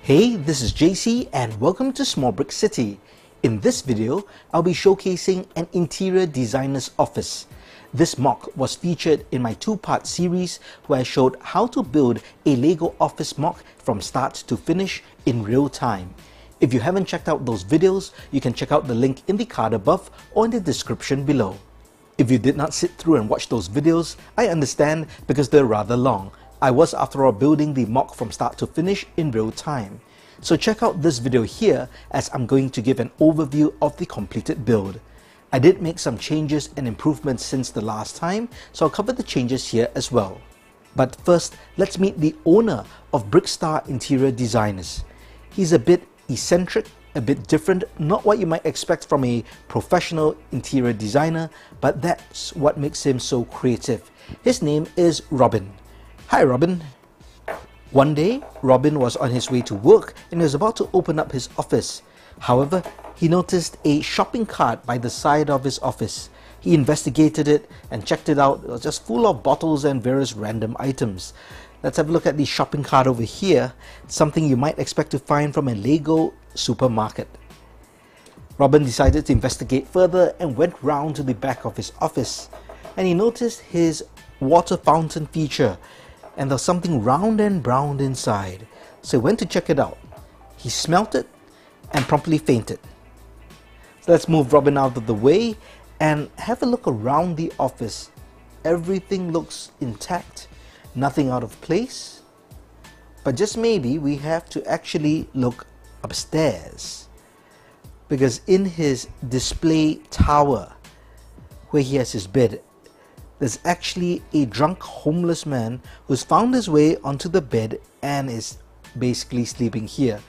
Hey, this is JC and welcome to Small Brick City. In this video, I'll be showcasing an interior designer's office. This MOC was featured in my two-part series where I showed how to build a Lego office MOC from start to finish in real time. If you haven't checked out those videos, you can check out the link in the card above or in the description below. If you did not sit through and watch those videos, I understand because they're rather long. I was, after all, building the MOC from start to finish in real time. So check out this video here as I'm going to give an overview of the completed build. I did make some changes and improvements since the last time, so I'll cover the changes here as well. But first, let's meet the owner of Brickstar Interior Designers. He's a bit eccentric, a bit different, not what you might expect from a professional interior designer, but that's what makes him so creative. His name is Robin. Hi Robin. One day, Robin was on his way to work and he was about to open up his office. However, he noticed a shopping cart by the side of his office. He investigated it and checked it out. It was just full of bottles and various random items. Let's have a look at the shopping cart over here. It's something you might expect to find from a Lego supermarket. Robin decided to investigate further and went round to the back of his office. And he noticed his water fountain feature. And there was something round and brown inside. So he went to check it out. He smelt it and promptly fainted. So let's move Robin out of the way and have a look around the office. Everything looks intact, nothing out of place. But just maybe we have to actually look upstairs, because in his display tower where he has his bed, there's actually a drunk homeless man who's found his way onto the bed and is basically sleeping here.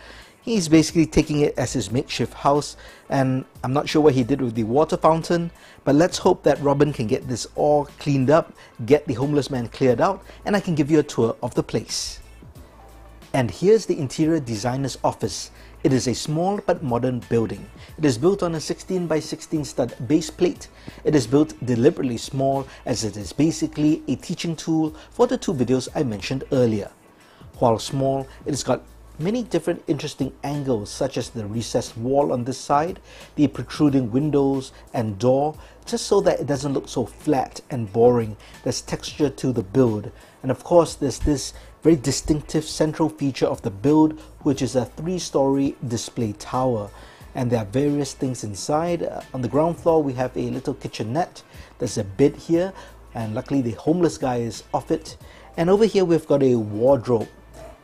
He's basically taking it as his makeshift house, and I'm not sure what he did with the water fountain, but let's hope that Robin can get this all cleaned up, get the homeless man cleared out, and I can give you a tour of the place. And here's the interior designer's office. It is a small but modern building. It is built on a 16 by 16 stud base plate. It is built deliberately small as it is basically a teaching tool for the two videos I mentioned earlier. While small, it has got many different interesting angles, such as the recessed wall on this side, the protruding windows and door, just so that it doesn't look so flat and boring. There's texture to the build, and of course there's this very distinctive central feature of the build, which is a 3-story display tower, and there are various things inside. On the ground floor we have a little kitchenette. There's a bed here, and luckily the homeless guy is off it. And over here we've got a wardrobe,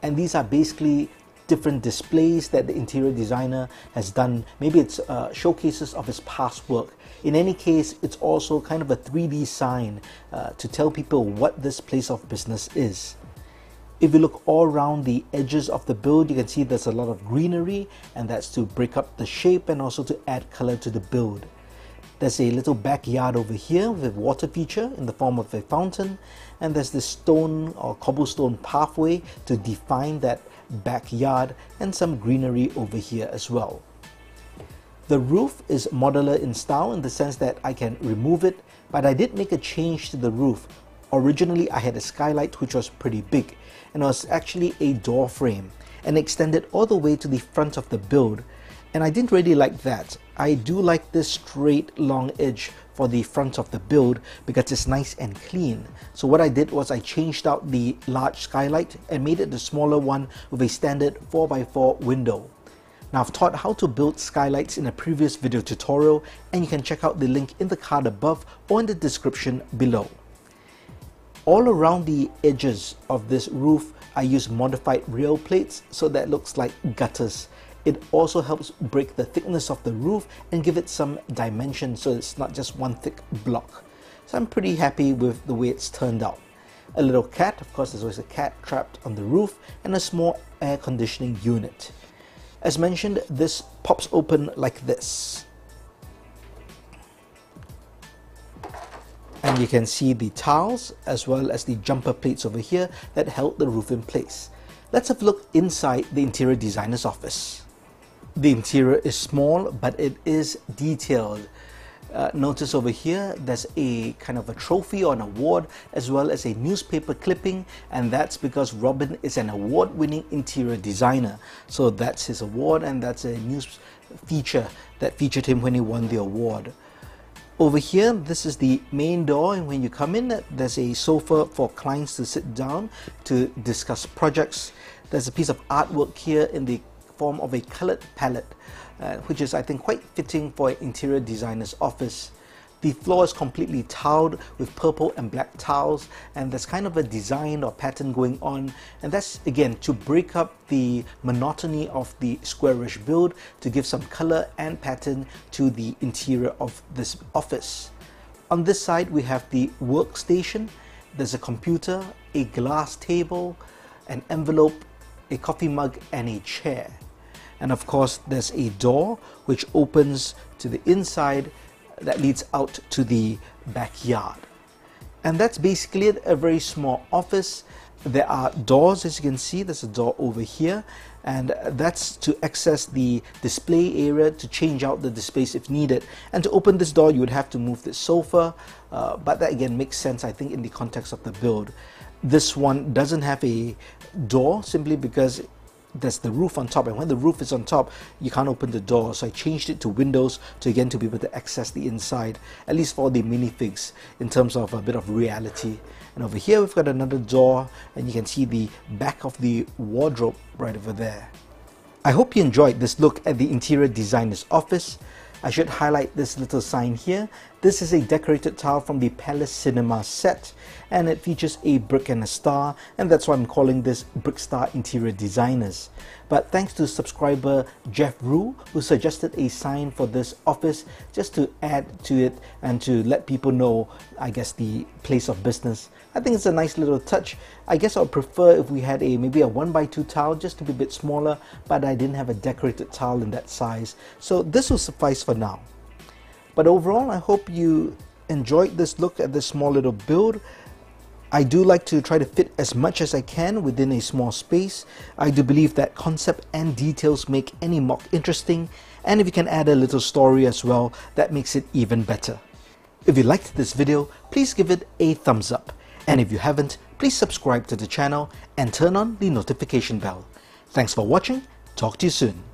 and these are basically different displays that the interior designer has done. Maybe it's showcases of his past work. In any case, it's also kind of a 3D sign to tell people what this place of business is. If you look all around the edges of the build, you can see there's a lot of greenery, and that's to break up the shape and also to add color to the build. There's a little backyard over here with a water feature in the form of a fountain, and there's this stone or cobblestone pathway to define that backyard, and some greenery over here as well. The roof is modular in style in the sense that I can remove it, but I did make a change to the roof. Originally I had a skylight which was pretty big, and it was actually a door frame and extended all the way to the front of the build, and I didn't really like that. I do like this straight long edge for the front of the build because it's nice and clean. So what I did was I changed out the large skylight and made it the smaller one with a standard 4x4 window. Now I've taught how to build skylights in a previous video tutorial, and you can check out the link in the card above or in the description below. All around the edges of this roof I use modified rail plates so that it looks like gutters. It also helps break the thickness of the roof and give it some dimension so it's not just one thick block. So I'm pretty happy with the way it's turned out. A little cat, of course there's always a cat trapped on the roof, and a small air conditioning unit. As mentioned, this pops open like this. And you can see the tiles as well as the jumper plates over here that held the roof in place. Let's have a look inside the interior designer's office. The interior is small, but it is detailed. Notice over here there's a kind of a trophy or an award as well as a newspaper clipping, and that's because Robin is an award-winning interior designer. So that's his award, and that's a news feature that featured him when he won the award. Over here, this is the main door, and when you come in, there's a sofa for clients to sit down to discuss projects. There's a piece of artwork here in the form of a colored palette, which is, I think, quite fitting for an interior designer's office. The floor is completely tiled with purple and black tiles, and there's kind of a design or pattern going on, and that's again to break up the monotony of the squarish build, to give some color and pattern to the interior of this office. On this side we have the workstation. There's a computer, a glass table, an envelope, a coffee mug and a chair. And of course there's a door which opens to the inside that leads out to the backyard. And that's basically it, a very small office. There are doors, as you can see. There's a door over here, and that's to access the display area, to change out the displays if needed. And to open this door you would have to move the sofa, but that again makes sense, I think, in the context of the build. This one doesn't have a door simply because there's the roof on top, and when the roof is on top you can't open the door, so I changed it to windows to be able to access the inside, at least for the minifigs, in terms of a bit of reality. And over here we've got another door, and you can see the back of the wardrobe right over there. I hope you enjoyed this look at the interior designer's office. I should highlight this little sign here. This is a decorated tile from the Palace Cinema set, and it features a brick and a star, and that's why I'm calling this Brick Star Interior Designers. But thanks to subscriber Jeff Rue, who suggested a sign for this office just to add to it and to let people know, I guess, the place of business. I think it's a nice little touch. I guess I would prefer if we had maybe a 1x2 tile, just to be a bit smaller, but I didn't have a decorated tile in that size. So this will suffice for now. But overall, I hope you enjoyed this look at this small little build. I do like to try to fit as much as I can within a small space. I do believe that concept and details make any MOC interesting, and if you can add a little story as well, that makes it even better. If you liked this video, please give it a thumbs up. And if you haven't, please subscribe to the channel and turn on the notification bell. Thanks for watching. Talk to you soon.